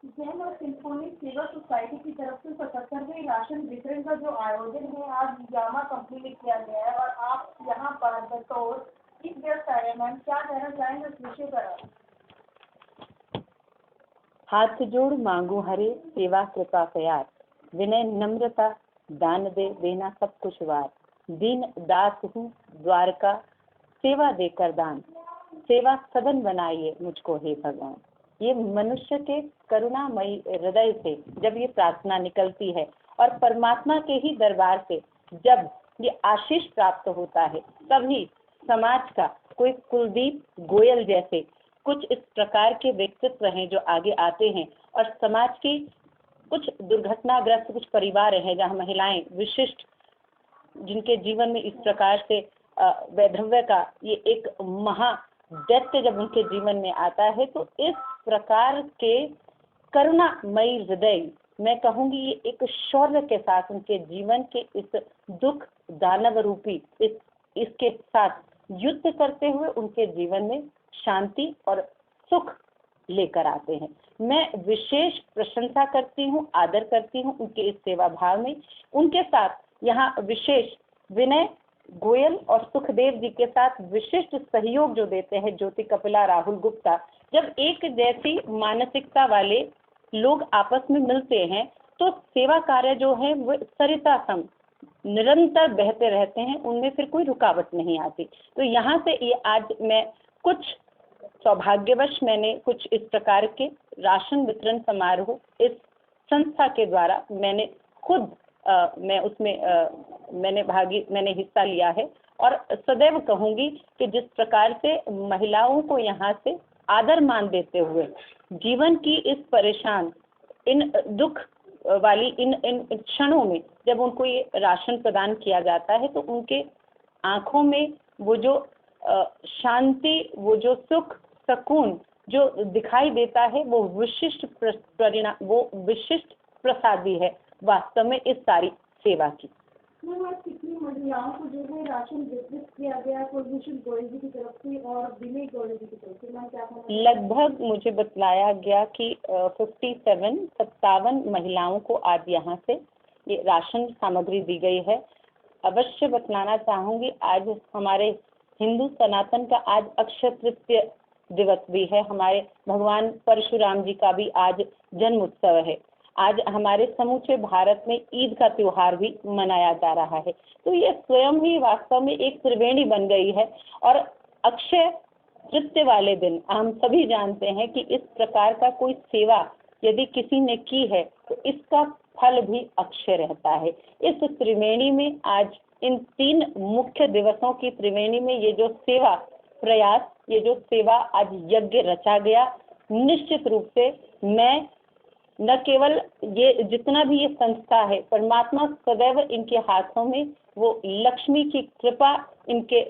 जैन और सिम्फोनी सेवा सोसाइटी की तरफ से 77वें राशन वितरण का जो आयोजन है आज यामा कंपनी में किया गया है और आप यहाँ पर बतौर चीफ गेस्ट आए हैं। मैम क्या कहना चाहेंगे इस विषय पर? हाथ जोड़ मांगू हरे सेवा कृपा प्यार, विनय नम्रता दान दे देना सब कुछ वार, दीन दास हूँ द्वारका सेवा देकर दान, सेवा सदन बनाइए मुझको हे भगवान। ये मनुष्य के करुणामयी हृदय से जब ये प्रार्थना निकलती है और परमात्मा के ही दरबार से जब ये आशीष प्राप्त होता है, तभी समाज का कोई कुलदीप गोयल जैसे कुछ इस प्रकार के व्यक्तित्व हैं जो आगे आते हैं और समाज की कुछ दुर्घटनाग्रस्त कुछ परिवार हैं जहाँ महिलाएं विशिष्ट जिनके जीवन में इस प्रकार से वैधव्य का ये एक महादैत्य जब उनके जीवन में आता है, तो इस प्रकार के करुणामयी हृदय, मैं कहूँगी ये एक शौर्य के साथ उनके जीवन के इस दुख दानव रूपी इसके साथ युद्ध करते हुए उनके जीवन में शांति और सुख लेकर आते हैं। मैं विशेष प्रशंसा करती हूँ, आदर करती हूँ उनके इस सेवा भाव में। उनके साथ यहाँ विशेष विनय गोयल और सुखदेव जी के साथ विशिष्ट सहयोग जो देते हैं ज्योति कपिला, राहुल गुप्ता। जब एक जैसी मानसिकता वाले लोग आपस में मिलते हैं तो सेवा कार्य जो है वो सरिता सम निरंतर बहते रहते हैं, उनमें फिर कोई रुकावट नहीं आती। तो यहाँ से ये आज मैं कुछ सौभाग्यवश मैंने कुछ इस प्रकार के राशन वितरण समारोह इस संस्था के द्वारा मैंने खुद मैं उसमें मैंने हिस्सा लिया है और सदैव कहूँगी कि जिस प्रकार से महिलाओं को यहाँ से आदर मान देते हुए जीवन की इस परेशान इन दुख वाली इन क्षणों में जब उनको ये राशन प्रदान किया जाता है तो उनके आँखों में वो जो शांति, वो जो सुख सुकून जो दिखाई देता है वो विशिष्ट परिणाम, वो विशिष्ट प्रसादी है वास्तव में इस सारी सेवा की। कितनी महिलाओं को जो है राशन वितरित किया गया कुलभूषण गोयल जी की तरफ से और विनय गोयल जी की तरफ से? मैं क्या लगभग मुझे बतलाया गया कि 57 महिलाओं को आज यहाँ से ये राशन सामग्री दी गई है। अवश्य बतलाना चाहूँगी आज हमारे हिंदू सनातन का आज अक्षय तृतीय दिवस भी है, हमारे भगवान परशुराम जी का भी आज जन्म उत्सव है। आज हमारे समूचे भारत में ईद का त्योहार भी मनाया जा रहा है। तो ये स्वयं ही वास्तव में एक त्रिवेणी बन गई है और अक्षय तृतीय वाले दिन हम सभी जानते हैं कि इस प्रकार का कोई सेवा यदि किसी ने की है तो इसका फल भी अक्षय रहता है। इस त्रिवेणी में आज इन 3 मुख्य दिवसों की त्रिवेणी में ये जो सेवा प्रयास, ये जो सेवा आज यज्ञ रचा गया, निश्चित रूप से मैं न केवल ये जितना भी ये संस्था है, परमात्मा सदैव इनके हाथों में वो लक्ष्मी की कृपा इनके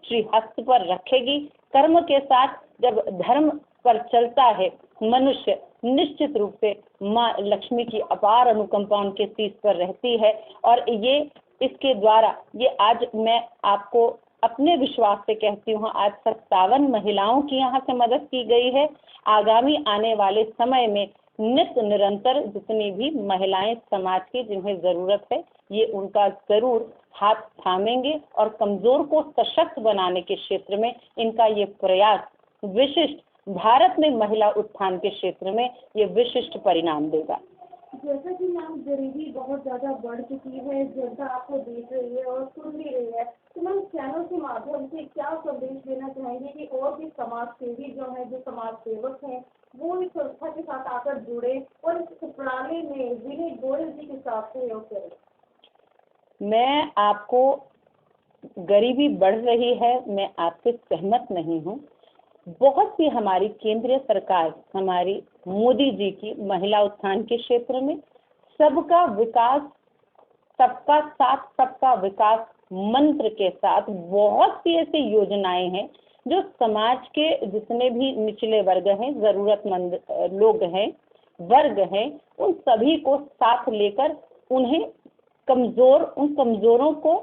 श्रीहस्त पर रखेगी। कर्म के साथ जब धर्म पर चलता है मनुष्य, निश्चित रूप से माँ लक्ष्मी की अपार अनुकंपा उनके शीश पर रहती है और ये इसके द्वारा ये आज मैं आपको अपने विश्वास से कहती हूँ आज 57 महिलाओं की यहाँ से मदद की गई है। आगामी आने वाले समय में नित्य निरंतर जितनी भी महिलाएं समाज की जिन्हें जरूरत है ये उनका जरूर हाथ थामेंगे और कमजोर को सशक्त बनाने के क्षेत्र में इनका ये प्रयास विशिष्ट भारत में महिला उत्थान के क्षेत्र में ये विशिष्ट परिणाम देगा। जैसा कि मैम गरीबी बहुत ज़्यादा बढ़ चुकी है, जनता आपको देख रही है और सुन भी रही है, तो मैम चैनल के माध्यम से क्या संदेश देना चाहेंगे कि और भी समाज सेवी जो है, जो समाज सेवक हैं, वो इस संस्था के साथ आकर जुड़े और इस प्रणाली में विनय गोयल जी के साथ सहयोग करें? मैं आपको गरीबी बढ़ रही है, मैं आपसे सहमत नहीं हूँ। बहुत सी हमारी केंद्रीय सरकार, हमारी मोदी जी की महिला उत्थान के क्षेत्र में सबका विकास, सबका साथ, सबका विकास मंत्र के साथ बहुत सी ऐसी योजनाएं हैं जो समाज के जितने भी निचले वर्ग हैं, जरूरतमंद लोग हैं, वर्ग हैं, उन सभी को साथ लेकर उन्हें उन कमजोरों को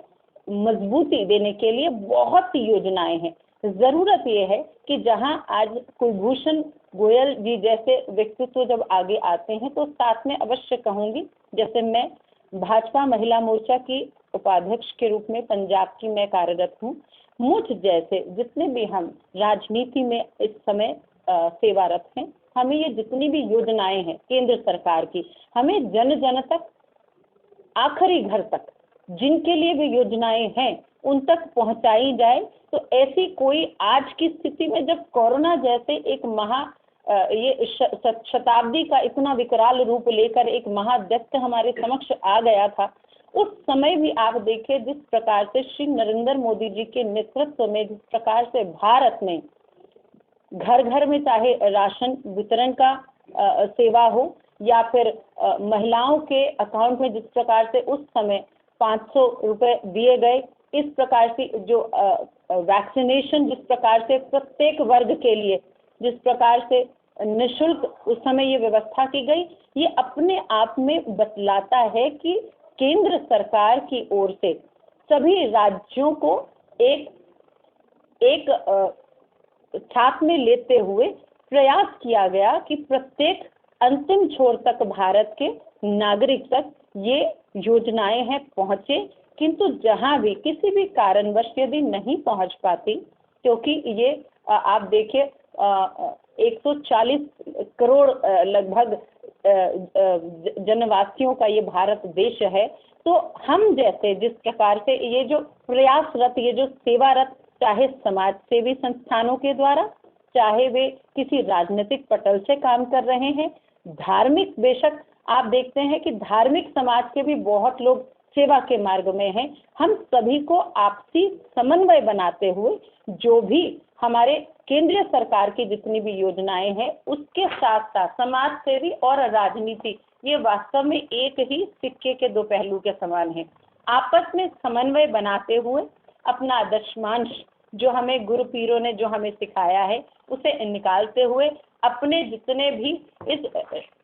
मजबूती देने के लिए बहुत सी योजनाएं हैं। जरूरत ये है कि जहां आज कुलभूषण गोयल जी जैसे व्यक्तित्व जब आगे आते हैं तो साथ में अवश्य कहूंगी, जैसे मैं भाजपा महिला मोर्चा की उपाध्यक्ष के रूप में पंजाब की मैं कार्यरत हूँ, मुझ जैसे जितने भी हम राजनीति में इस समय सेवारत हैं, हमें ये जितनी भी योजनाएं हैं केंद्र सरकार की, हमें जन जन तक, आखिरी घर तक जिनके लिए भी योजनाएं हैं उन तक पहुंचाई जाए। तो ऐसी कोई आज की स्थिति में जब कोरोना जैसे एक ये शताब्दी का इतना विकराल रूप लेकर एक महादैत्य हमारे समक्ष आ गया था, उस समय भी आप देखिए जिस प्रकार से श्री नरेंद्र मोदी जी के नेतृत्व में जिस प्रकार से भारत में घर घर में चाहे राशन वितरण का सेवा हो या फिर महिलाओं के अकाउंट में जिस प्रकार से उस समय 500 रुपए दिए गए, इस प्रकार से जो वैक्सीनेशन जिस प्रकार से प्रत्येक वर्ग के लिए जिस प्रकार से निःशुल्क उस समय ये व्यवस्था की गई, ये अपने आप में बतलाता है कि केंद्र सरकार की ओर से सभी राज्यों को एक साथ में लेते हुए प्रयास किया गया कि प्रत्येक अंतिम छोर तक भारत के नागरिक तक ये योजनाएं हैं पहुंचे। किंतु जहां भी किसी भी कारणवश यदि नहीं पहुंच पाती, क्योंकि ये आप देखिए 140 करोड़ लगभग जनवासियों का ये भारत देश है, तो हम जैसे जिस प्रकार से ये जो प्रयासरत, ये जो सेवारत, चाहे समाज सेवी संस्थानों के द्वारा, चाहे वे किसी राजनीतिक पटल से काम कर रहे हैं, धार्मिक, बेशक आप देखते हैं कि धार्मिक समाज के भी बहुत लोग सेवा के मार्ग में हैं, हम सभी को आपसी समन्वय बनाते हुए जो भी हमारे केंद्रीय सरकार की जितनी भी योजनाएं हैं उसके साथ साथ समाज सेवी और राजनीति, ये वास्तव में एक ही सिक्के के दो पहलू के समान हैं। आपस में समन्वय बनाते हुए अपना दशमांश जो हमें गुरु पीरों ने जो हमें सिखाया है उसे निकालते हुए अपने जितने भी इस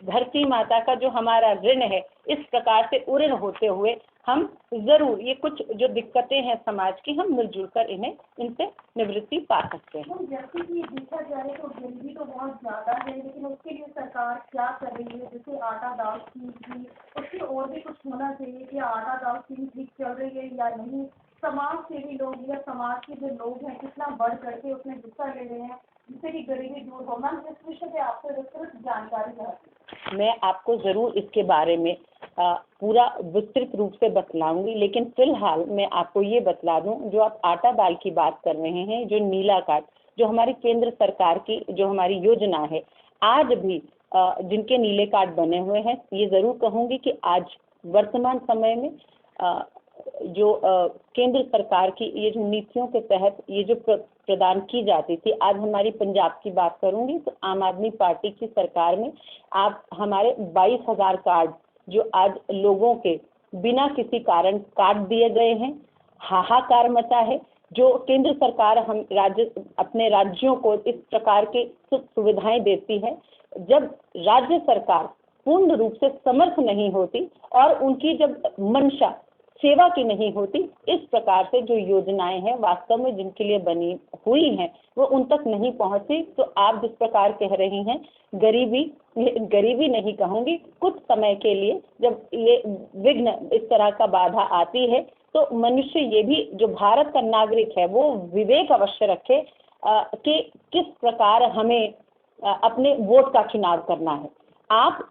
धरती माता का जो हमारा ऋण है, इस प्रकार से उऋण होते हुए हम जरूर ये कुछ जो दिक्कतें हैं समाज की, हम मिलजुल कर इनसे निवृत्ति पा सकते हैं। जैसे कि देखा जाए तो गरीबी तो बहुत ज्यादा है, लेकिन उसके लिए सरकार क्या कर रही है? जैसे आटा दाल स्कीम थी, उससे और भी कुछ होना चाहिए कि आटा दाल स्कीम ठीक चल रही है या नहीं? समाज सेवी लोग या समाज के जो लोग हैं कितना बढ़ करके उसमें हिस्सा ले रहे हैं जिससे कि गरीबी दूर हो? मैम, इस विषय पे आपसे विस्तृत जानकारी चाहती हूँ। मैं आपको जरूर इसके बारे में पूरा विस्तृत रूप से बतलाऊंगी, लेकिन फिलहाल मैं आपको ये बतला दूं, जो आप आटा दाल की बात कर रहे हैं, जो नीला कार्ड, जो हमारी केंद्र सरकार की जो हमारी योजना है, आज भी जिनके नीले कार्ड बने हुए हैं, ये जरूर कहूंगी कि आज वर्तमान समय में जो केंद्र सरकार की ये जो नीतियों के तहत ये जो प्रदान की जाती थी, आज हमारी पंजाब की बात करूंगी तो आम आदमी पार्टी की सरकार में आप हमारे 22,000 कार्ड जो आज लोगों के बिना किसी कारण काट दिए गए हैं, हाहाकार मचा है। जो केंद्र सरकार हम अपने राज्यों को इस प्रकार की सुविधाएं देती है, जब राज्य सरकार पूर्ण रूप से समर्थ नहीं होती और उनकी जब मंशा सेवा की नहीं होती, इस प्रकार से जो योजनाएं हैं वास्तव में जिनके लिए बनी हुई हैं वो उन तक नहीं पहुंची। तो आप जिस प्रकार कह रही हैं गरीबी नहीं कहूंगी, कुछ समय के लिए जब ये विघ्न इस तरह का बाधा आती है तो मनुष्य ये भी जो भारत का नागरिक है वो विवेक अवश्य रखे कि किस प्रकार हमें अपने वोट का चुनाव करना है। आप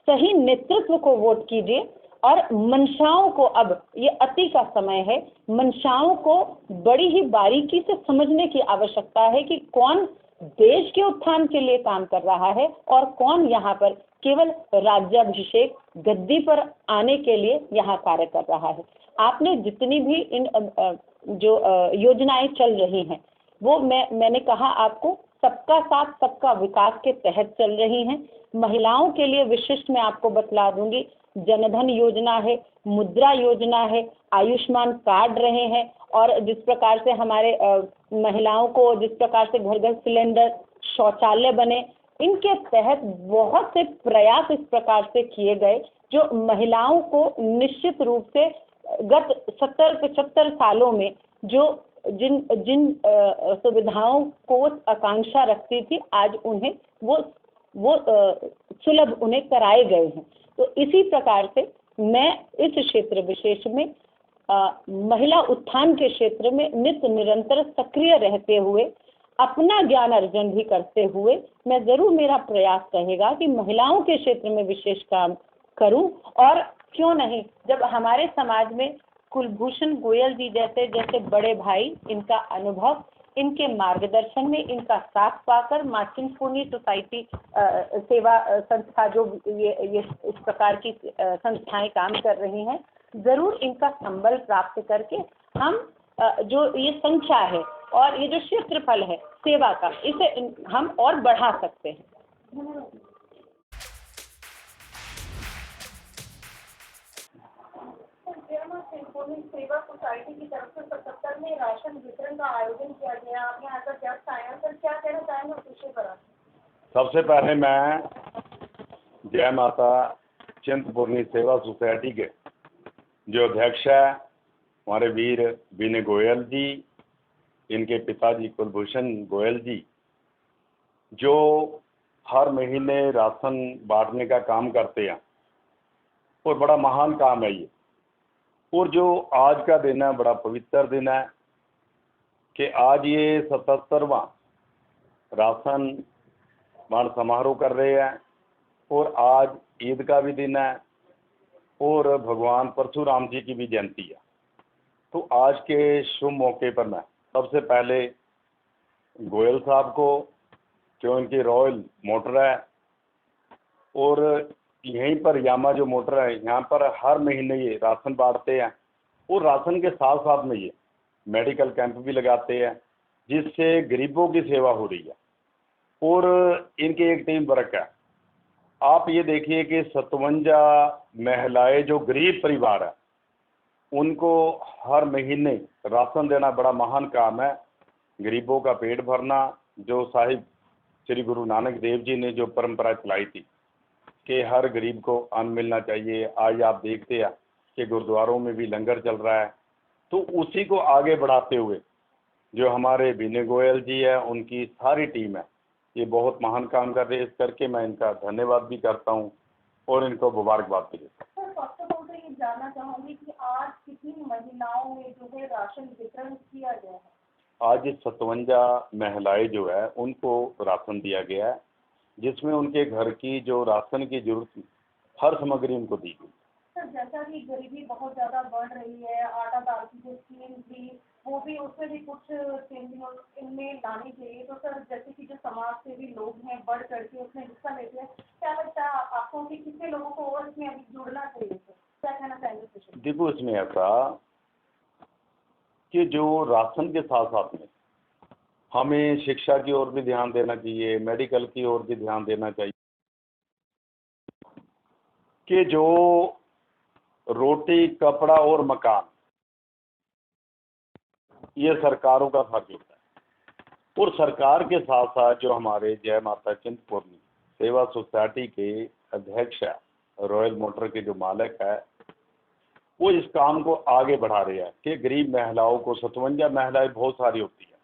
सही नेतृत्व को वोट कीजिए और मंशाओं को, अब ये अति का समय है, मंशाओं को बड़ी ही बारीकी से समझने की आवश्यकता है कि कौन देश के उत्थान के लिए काम कर रहा है और कौन यहाँ पर केवल राज्याभिषेक गद्दी पर आने के लिए यहाँ कार्य कर रहा है। आपने जितनी भी इन जो योजनाएं चल रही हैं वो मैंने कहा आपको सबका साथ सबका विकास के तहत चल रही हैं। महिलाओं के लिए विशिष्ट मैं आपको बतला दूंगी, जनधन योजना है, मुद्रा योजना है, आयुष्मान कार्ड रहे हैं और जिस प्रकार से हमारे महिलाओं को जिस प्रकार से घर घर सिलेंडर, शौचालय बने, इनके तहत बहुत से प्रयास इस प्रकार से किए गए जो महिलाओं को निश्चित रूप से गत 70-75 सालों में जो जिन जिन सुविधाओं को आकांक्षा रखती थी, आज उन्हें वो सुलभ उन्हें कराए गए हैं। तो इसी प्रकार से मैं इस क्षेत्र विशेष में महिला उत्थान के क्षेत्र में नित्य निरंतर सक्रिय रहते हुए, अपना ज्ञान अर्जन भी करते हुए, मैं जरूर, मेरा प्रयास रहेगा कि महिलाओं के क्षेत्र में विशेष काम करूं। और क्यों नहीं, जब हमारे समाज में कुलभूषण गोयल जी जैसे जैसे बड़े भाई, इनका अनुभव, इनके मार्गदर्शन में, इनका साथ पाकर माँ चिंतपूर्णी सोसाइटी सेवा संस्था, जो ये इस प्रकार की संस्थाएं काम कर रही हैं, जरूर इनका संबल प्राप्त करके हम जो ये संख्या है और ये जो क्षेत्रफल है सेवा का, इसे हम और बढ़ा सकते हैं। सेवा सोसाइटी की तरफ से 77वें राशन वितरण का आयोजन किया गया। आप यहाँ पर गेस्ट आए हैं, सर क्या कहना चाहेंगे उस विषय पर? सबसे पहले मैं जय माता चिंतपूर्णी सेवा सोसाइटी के जो अध्यक्ष है हमारे वीर विनय गोयल जी, इनके पिताजी कुलभूषण गोयल जी, जो हर महीने राशन बांटने का काम करते हैं और बड़ा महान काम है ये। और जो आज का दिन है बड़ा पवित्र दिन है कि आज ये 77वां राशन बांट समारोह कर रहे हैं और आज ईद का भी दिन है और भगवान परशुराम जी की भी जयंती है। तो आज के शुभ मौके पर मैं सबसे पहले गोयल साहब को, जो इनकी रॉयल मोटर है और यहीं पर यामा जो मोटर है, यहाँ पर हर महीने ये राशन बांटते हैं और राशन के साथ साथ में ये मेडिकल कैंप भी लगाते हैं, जिससे गरीबों की सेवा हो रही है। और इनकी एक टीम वर्क है। आप ये देखिए कि 57 महिलाएं जो गरीब परिवार है, उनको हर महीने राशन देना बड़ा महान काम है। गरीबों का पेट भरना, जो साहिब श्री गुरु नानक देव जी ने जो परंपरा चलाई थी कि हर गरीब को अन्न मिलना चाहिए। आज आप देखते हैं कि गुरुद्वारों में भी लंगर चल रहा है। तो उसी को आगे बढ़ाते हुए जो हमारे विनय गोयल जी है, उनकी सारी टीम है, ये बहुत महान काम कर रहे हैं। इस करके मैं इनका धन्यवाद भी करता हूँ और इनको मुबारकबाद भी देता हूँ। सर, फर्स्ट ऑफ ऑल तो ये जानना चाहूँगी कि आज कितनी महिलाओं में जो है राशन वितरण किया गया है? आज 57 महिलाएं जो है उनको राशन दिया गया है, जिसमें उनके घर की जो राशन की जरूरत थी हर सामग्री उनको दी गई। सर, जैसा कि गरीबी बहुत ज़्यादा बढ़ रही है, आटा दाल की जो स्कीम थी वो भी, उसमें भी कुछ चेंजिंग इनमें लानी चाहिए। तो सर, जैसे कि जो समाज सेवी लोग हैं बढ़ चढ़ के उसमें हिस्सा लेते हैं, क्या लगता है आपको कि कितने लोगों को और इसमें अभी जुड़ना चाहिए? सर क्या कहना चाहेंगे? देखो, इसमें ऐसा कि जो राशन के साथ साथ में हमें शिक्षा की ओर भी ध्यान देना चाहिए, मेडिकल की ओर भी ध्यान देना चाहिए कि जो रोटी, कपड़ा और मकान, ये सरकारों का फर्ज होता है। और सरकार के साथ साथ जो हमारे जय माता चिंतपूर्णी सेवा सोसाइटी के अध्यक्ष है, रॉयल मोटर के जो मालिक है, वो इस काम को आगे बढ़ा रहे हैं कि गरीब महिलाओं को, 57 महिलाएं बहुत सारी होती हैं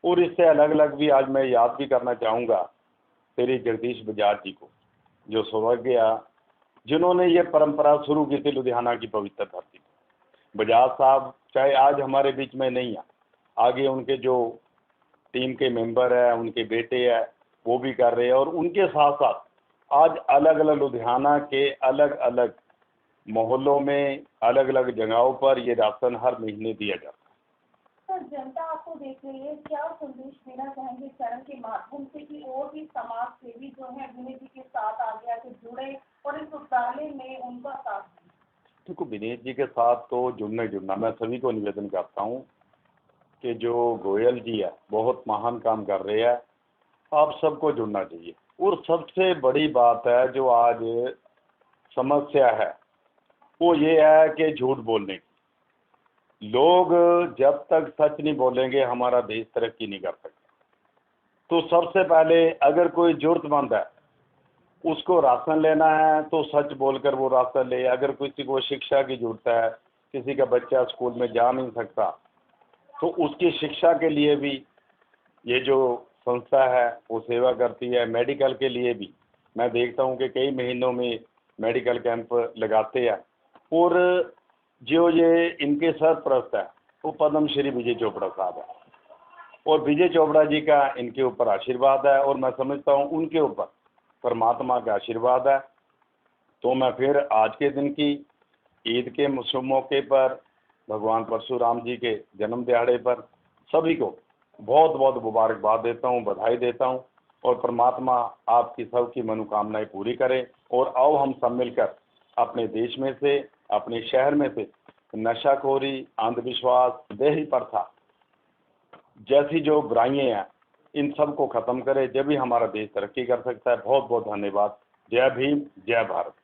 और इससे अलग अलग भी आज मैं याद भी करना चाहूँगा श्री जगदीश बजाज जी को, जो स्वर्गीय, जिन्होंने ये परंपरा शुरू की थी लुधियाना की पवित्र धरती पर। बजाज साहब चाहे आज हमारे बीच में नहीं है, आगे उनके जो टीम के मेंबर हैं, उनके बेटे हैं, वो भी कर रहे हैं। और उनके साथ साथ आज अलग अलग लुधियाना के अलग अलग मोहल्लों में, अलग अलग जगहों पर ये राशन हर महीने दिया जाता है। सर, जनता आपको देख रही है, क्या संदेश देना चाहेंगे चरण के माध्यम से कि और भी समाज सेवी जो है विनय जी के साथ आगे आके जुड़े और इस उद्यालय में उनका साथ दें? देखो, विनय जी के साथ तो जुड़ना मैं सभी को निवेदन करता हूँ कि जो गोयल जी है बहुत महान काम कर रहे हैं, आप सबको जुड़ना चाहिए। और सबसे बड़ी बात है जो आज समस्या है वो ये है कि झूठ बोलने की। लोग जब तक सच नहीं बोलेंगे हमारा देश तरक्की नहीं कर सकता। तो सबसे पहले अगर कोई जरूरतमंद है उसको राशन लेना है तो सच बोलकर वो राशन ले। अगर किसी को शिक्षा की जरूरत है, किसी का बच्चा स्कूल में जा नहीं सकता, तो उसकी शिक्षा के लिए भी ये जो संस्था है वो सेवा करती है। मेडिकल के लिए भी मैं देखता हूँ कि कई महीनों में मेडिकल कैंप लगाते हैं। और जो ये इनके सरपरस्त है वो पद्म श्री विजय चोपड़ा साहब है, और विजय चोपड़ा जी का इनके ऊपर आशीर्वाद है, और मैं समझता हूँ उनके ऊपर परमात्मा का आशीर्वाद है। तो मैं फिर आज के दिन की ईद के शुभ मौके पर, भगवान परशुराम जी के जन्म दिहाड़े पर सभी को बहुत बहुत मुबारकबाद देता हूँ, बधाई देता हूँ, और परमात्मा आपकी सबकी मनोकामनाएं पूरी करे। और आओ हम सब मिलकर अपने देश में से, अपने शहर में से नशाखोरी, अंधविश्वास, देही प्रथा जैसी जो बुराइयां हैं इन सब को खत्म करें, जब भी हमारा देश तरक्की कर सकता है। बहुत बहुत धन्यवाद। जय भीम, जय भारत।